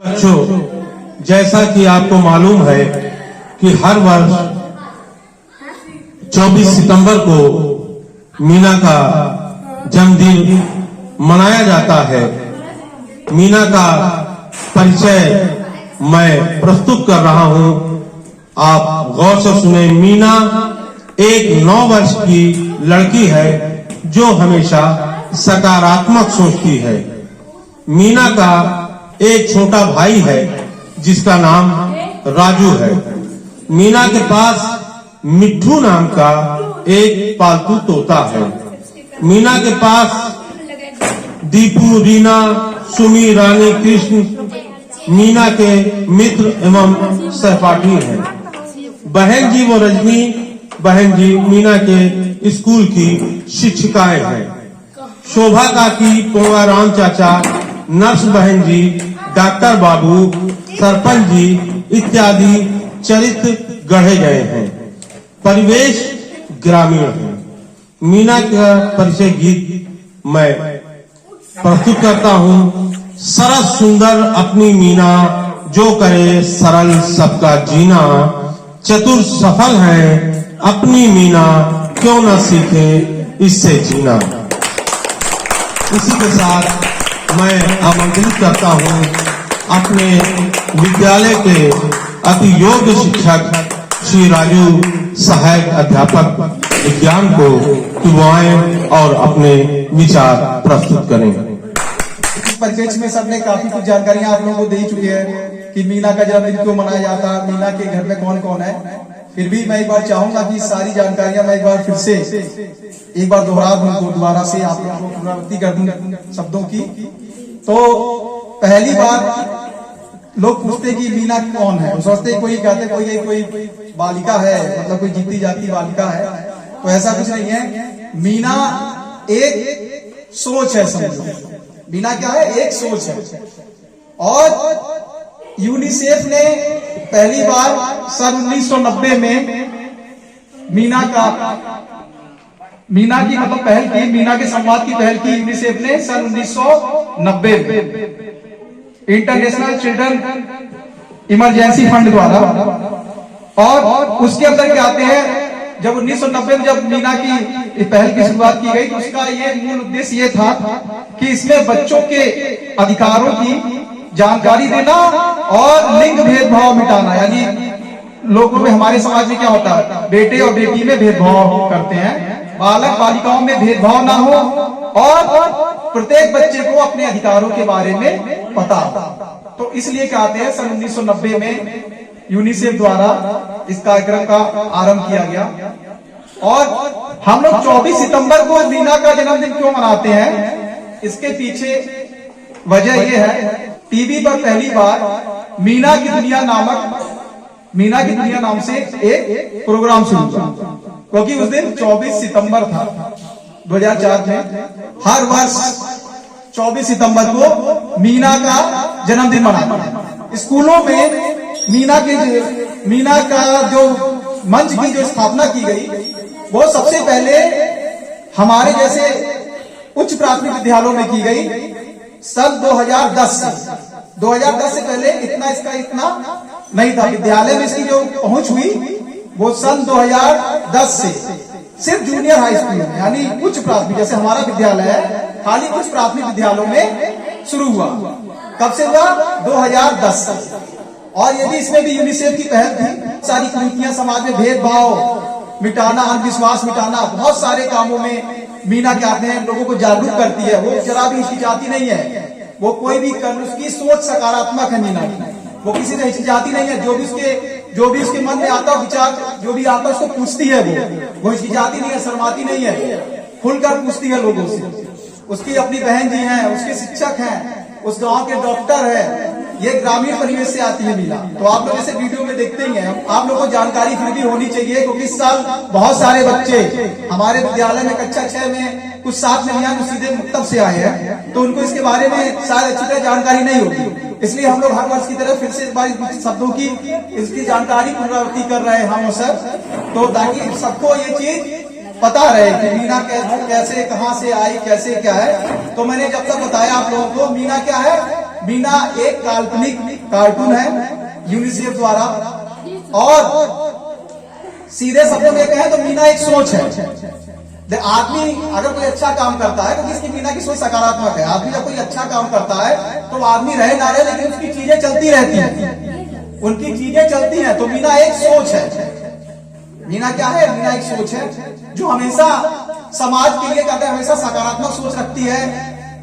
बच्चों, जैसा कि आपको मालूम है कि हर वर्ष 24 सितंबर को मीना का जन्मदिन मनाया जाता है। मीना का परिचय मैं प्रस्तुत कर रहा हूं, आप गौर से सुने। मीना एक 9 वर्ष की लड़की है जो हमेशा सकारात्मक सोचती है। मीना का एक छोटा भाई है जिसका नाम राजू है। मीना के पास मिट्ठू नाम का एक पालतू तोता है। मीना के पास दीपू, रीना, सुमी, रानी, कृष्ण मीना के मित्र एवं सहपाठी हैं। बहन जी वो रजनी बहन जी मीना के स्कूल की शिक्षिकाएं हैं। शोभा काकी, पोंगाराम चाचा, नर्स बहन जी, डॉक्टर बाबू, सरपंच जी इत्यादि चरित्र गढ़े गए हैं। परिवेश ग्रामीण है। मीना का परिचय गीत मैं प्रस्तुत करता हूँ। सरस सुंदर अपनी मीना, जो करे सरल सबका जीना। चतुर सफल है अपनी मीना, क्यों न सीखे इससे जीना। इसी के साथ मैं आमंत्रित करता हूं अपने विद्यालय के अति योग्य शिक्षक श्री राजू, सहायक अध्यापक विज्ञान को बुलवाएं और अपने विचार प्रस्तुत करें। इस परिचय में सबने काफी कुछ जानकारियां आप लोगों को दे चुके हैं कि मीना का जन्मदिन क्यों मनाया जाता है, मीना के घर में कौन कौन है। फिर भी मैं एक बार चाहूंगा कि सारी जानकारियां मैं एक बार फिर से एक बार दोहरा दूं, दोबारा से आप लोगों को पुनरावृत्ति कर दूं शब्दों की। तो पहली बार लोग पूछते कि मीना कौन है, सोचते कोई कहते कोई बालिका है, मतलब कोई जीती जाती बालिका है। तो ऐसा कुछ नहीं है। मीना एक सोच है, समझो। मीना क्या है? एक सोच है। और यूनिसेफ ने पहली बार सन 1990 में मीना की मतलब पहल की, मीना के संवाद की पहल की यूनिसेफ ने सन 1990 में इंटरनेशनल चिल्ड्रन इमरजेंसी फंड द्वारा। और उसके अंदर क्या आते हैं, जब 1990 में जब मीना की पहल की शुरुआत की गई तो उसका ये मूल उद्देश्य ये था कि इसमें बच्चों के अधिकारों की जानकारी देना और लिंग भेदभाव मिटाना। यानी लोगों में, हमारे समाज में क्या होता है, बेटे और बेटी में भेदभाव करते हैं, बालक बालिकाओं में भेदभाव ना हो और प्रत्येक बच्चे को अपने अधिकारों के बारे में पता। तो इसलिए कहते हैं सन 1990 में यूनिसेफ द्वारा इस कार्यक्रम का आरंभ किया गया। और हम लोग 24 सितंबर को मीना का जन्मदिन क्यों मनाते हैं, इसके पीछे वजह यह है, टीवी पर पहली बार मीना की दुनिया नाम से एक प्रोग्राम शुरू हुआ, क्योंकि उस दिन 24 सितंबर था 2004 में। हर वर्ष 24 सितंबर को मीना का जन्मदिन मनाते हैं। स्कूलों में मीना का जो मंच की जो स्थापना की गई, वो सबसे पहले हमारे जैसे उच्च प्राथमिक विद्यालयों में की गई सन 2010 से पहले इतना नहीं था। विद्यालय में इसकी जो पहुंच हुई वो सन 2010 से सिर्फ जूनियर हाई स्कूल में, यानी उच्च प्राथमिक, जैसे हमारा विद्यालय है, खाली उच्च प्राथमिक विद्यालयों में शुरू हुआ। कब से हुआ? 2010 से। और यदि इसमें भी यूनिसेफ की पहल थी, सारी कुरीतियां समाज में, भेदभाव मिटाना, अंधविश्वास मिटाना, बहुत सारे कामों में मीना क्या आते हैं, लोगों को जागरूक करती है। वो जरा भी हिचकिचाती नहीं है, वो कोई भी कर, उसकी सोच सकारात्मक है मीना की, वो किसी से हिचकिचाती नहीं है। जो भी उसके मन में आता विचार, जो भी आता उसको पूछती है, वो हिचकिचाती नहीं है, शर्माती नहीं है, खुलकर पूछती है लोगों से। उसकी अपनी बहन जी हैं, उसके शिक्षक हैं, उस गांव के डॉक्टर है। ये ग्रामीण परिवेश से आती है मीना। तो आप लोग ऐसे वीडियो में देखते ही हैं। आप लोगों को जानकारी फिर भी होनी चाहिए, क्योंकि इस साल बहुत सारे बच्चे हमारे विद्यालय में कक्षा 6 में कुछ 7 में यहाँ सीधे मुक्तब से आए हैं, तो उनको इसके बारे में शायद अच्छी तरह जानकारी नहीं होगी। इसलिए हम लोग हर वर्ष की तरह फिर से इस बार शब्दों की इसकी जानकारी पुनरावृत्ति कर रहे हैं हम सर, तो ताकि सबको ये चीज पता रहे कि मीना कैसे कहां से आई, कैसे क्या है। तो मैंने जब तक बताया आप लोगों को, मीना क्या है, मीना एक काल्पनिक कार्टून है यूनिसेफ द्वारा, और सीधे शब्दों में कहें तो मीना एक सोच है। आदमी अगर कोई अच्छा काम करता है तो इसकी मीना की सोच सकारात्मक है। आदमी जब कोई अच्छा काम करता है तो आदमी रहे ना रहे लेकिन उसकी चीजें चलती रहती हैं, उनकी चीजें चलती हैं। तो मीना एक सोच है। मीना क्या है? मीना एक सोच है जो हमेशा समाज के लिए कहते हैं, हमेशा सकारात्मक सोच रखती है,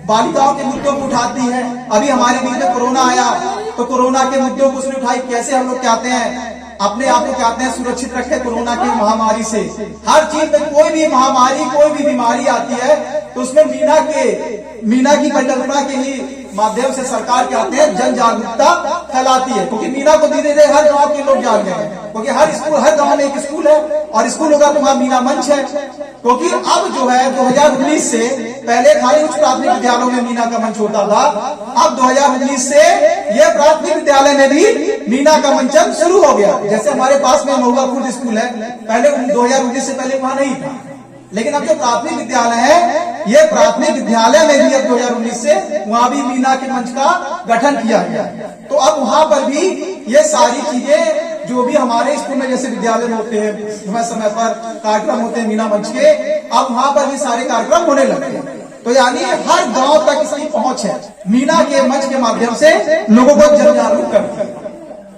बालिकाओं के मुद्दों को उठाती है। अभी हमारे बीच में कोरोना आया तो कोरोना के मुद्दों को उसने उठाई। कैसे हम लोग कहते हैं अपने आप को कहते हैं सुरक्षित रखे कोरोना की महामारी से। हर चीज में कोई भी महामारी, कोई भी बीमारी आती है तो उसमें मीना की परिकल्पना के ही माध्यम से सरकार कहते हैं जन जागरूकता फैलाती है। क्योंकि मीना को धीरे धीरे हर गांव के लोग जान गए हैं, क्योंकि हर गांव में एक स्कूल है और स्कूल होगा तो वहां मीना मंच है। क्योंकि अब जो है 2019 से, पहले खाली उच्च प्राथमिक विद्यालयों में मीना का मंच होता था, अब 2019 से यह प्राथमिक विद्यालय में भी मीना का मंचन शुरू हो गया। जैसे हमारे पास में महुआ खुर्द स्कूल है, पहले 2019 से पहले वहां नहीं था, लेकिन अब जो प्राथमिक विद्यालय है, ये प्राथमिक विद्यालय में भी अब 2019 से वहां भी मीना के मंच का गठन किया गया। तो अब वहां पर भी ये सारी चीजें जो भी हमारे स्कूल में जैसे विद्यालय में होते हैं, समय समय पर कार्यक्रम होते हैं मीना मंच के, अब वहां पर भी सारे कार्यक्रम होने लगे हैं। तो यानी हर गांव तक इसकी पहुंच है, मीना के मंच के माध्यम से लोगों को जन जागरूक करती है।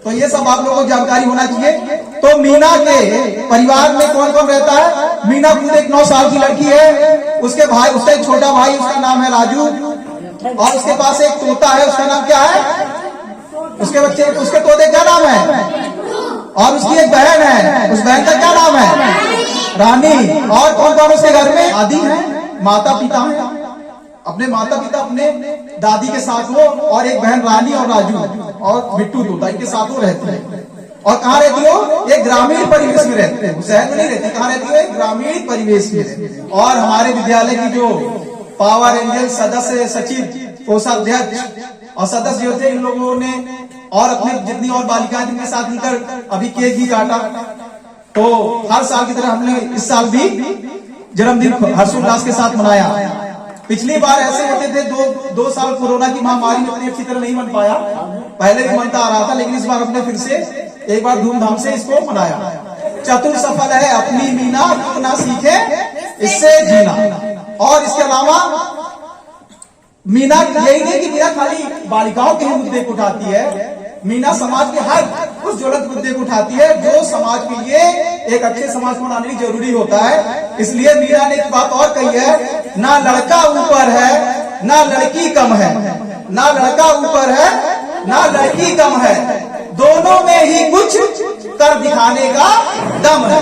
तो ये सब आप लोगों को जानकारी होना चाहिए। तो मीना के परिवार में कौन कौन रहता है? मीना खुद एक 9 साल की लड़की है, उसके भाई, उसका एक छोटा भाई, उसका नाम है राजू, और उसके पास एक तोता है, उसका नाम क्या है? उसके तोते क्या नाम है? और उसकी एक बहन है, उस बहन का क्या नाम है? रानी। और कौन कौन उसके घर में? दादी है, माता पिता है, अपने माता पिता अपने दादी के साथ हो, और एक बहन रानी और राजू और बिट्टू तोता, इनके साथ वो रहते हैं। और कहाँ रहती हो? एक ग्रामीण परिवेश में रहते हैं, शहर में नहीं रहती। कहाँ रहती हो? एक ग्रामीण परिवेश में। और हमारे विद्यालय की जो पावर एंजल सदस्य, सचिव, कोषाध्यक्ष और सदस्य जो थे, इन लोगों ने और अपने जितनी और बालिकाएं जिनके साथ मिलकर अभी केक भी काटा। तो हर साल की तरह हमने इस साल भी जन्मदिन हर्षोल्लास के साथ मनाया। पिछली बार ऐसे होते थे, दो साल कोरोना की महामारी में इतनी अच्छी तरह नहीं मन पाया, पहले भी मनता आ रहा था, लेकिन इस बार हमने फिर से एक बार धूमधाम से इसको मनाया। चतुर सफल है अपनी मीना, कितना सीखे इससे जीना। और इसके अलावा मीना यही नहीं कि मीना खाली बालिकाओं के ही मुद्दे को उठाती है, मीना समाज के हर उस ज्वलंत मुद्दे को उठाती है जो समाज के लिए एक अच्छे समाज को बनाने की जरूरी होता है। इसलिए मीना ने एक बात और कही है, ना लड़का ऊपर है ना लड़की कम है, ना लड़का ऊपर है ना लड़की कम है, दोनों में ही कुछ कर दिखाने का दम है,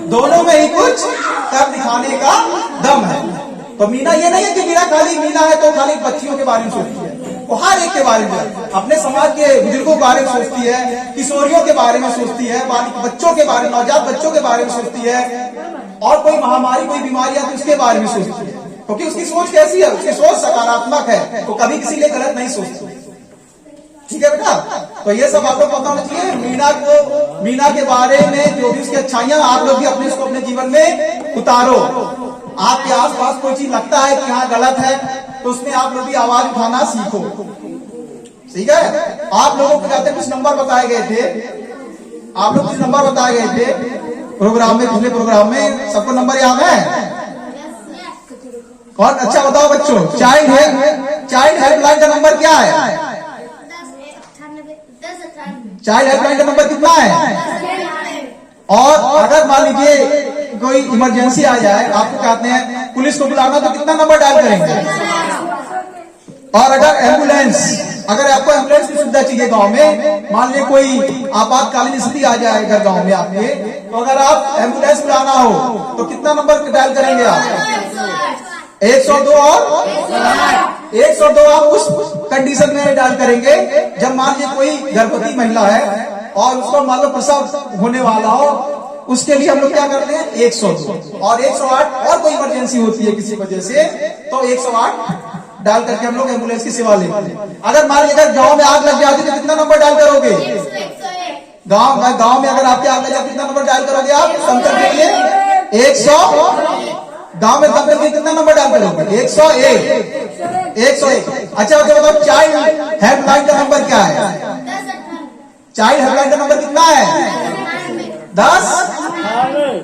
दोनों में ही कुछ कर दिखाने का दम है। तो मीना ये नहीं है कि मीना है तो खाली बच्चियों के बारे में सोचती है, वो हर एक के बारे में, अपने समाज के बुजुर्गों के बारे में सोचती है, किशोरियों के बारे में सोचती है, बच्चों के बारे में, नवजात बच्चों के बारे में सोचती है, और कोई महामारी, कोई बीमारी आती है उसके बारे में सोचती है। क्योंकि उसकी सोच कैसी है? उसकी सोच सकारात्मक है, तो कभी किसी लिए गलत नहीं सोचती। ठीक है बेटा? तो ये सब आपको पता होना चाहिए। मीना के बारे में जो भी उसकी अच्छाइयां, आप लोग भी उसको अपने जीवन में उतारो। आपके आसपास कोई चीज लगता है कि हाँ गलत है, तो उसमें आप लोग भी आवाज उठाना सीखो। ठीक है? आप लोगों को जाते कुछ नंबर बताए गए थे, आप लोग कुछ नंबर बताए गए थे प्रोग्राम में, पिछले प्रोग्राम में, सबको नंबर याद है? और अच्छा बताओ बच्चों, चाइल्ड हेल्पलाइन का नंबर क्या है? चाइल्ड हेल्पलाइन का नंबर कितना है? और अगर मान लीजिए कोई इमरजेंसी आ जाए, आपको कहते हैं पुलिस को बुलाना, तो कितना नंबर डायल करेंगे? और अगर आपको एम्बुलेंस की सुविधा चाहिए गांव में, मान लीजिए कोई आपातकालीन स्थिति आ जाए अगर गांव में आपके, तो अगर आप एम्बुलेंस बुलाना हो तो कितना नंबर डायल करेंगे आप? 102 और 102 आप उस कंडीशन में डायल करेंगे जब मान लीजिए कोई गर्भवती महिला है और उसको मान लो प्रसव होने वाला हो, उसके लिए हम लोग क्या करते हैं? 102 और 108, और कोई इमरजेंसी होती है किसी वजह से तो 108 डाल करके हम लोग एम्बुलेंस की सेवा लेते हैं। अगर मान लीजिए गांव में आग लग जाती है तो कितना नंबर डायल करोगे? गांव में अगर आपके आग लग जाती है कितना नंबर डायल करोगे आप? संपर्क के लिए 100, गांव में दंगल के कितना नंबर डायल करोगे? 101। 101। अच्छा ओके, बताओ चाइल्ड हेल्पलाइन का नंबर क्या है? चाइल्ड हेल्पलाइन का नंबर कितना है?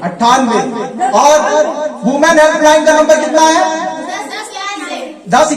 1098। और वुमेन हेल्पलाइन का नंबर कितना है? 10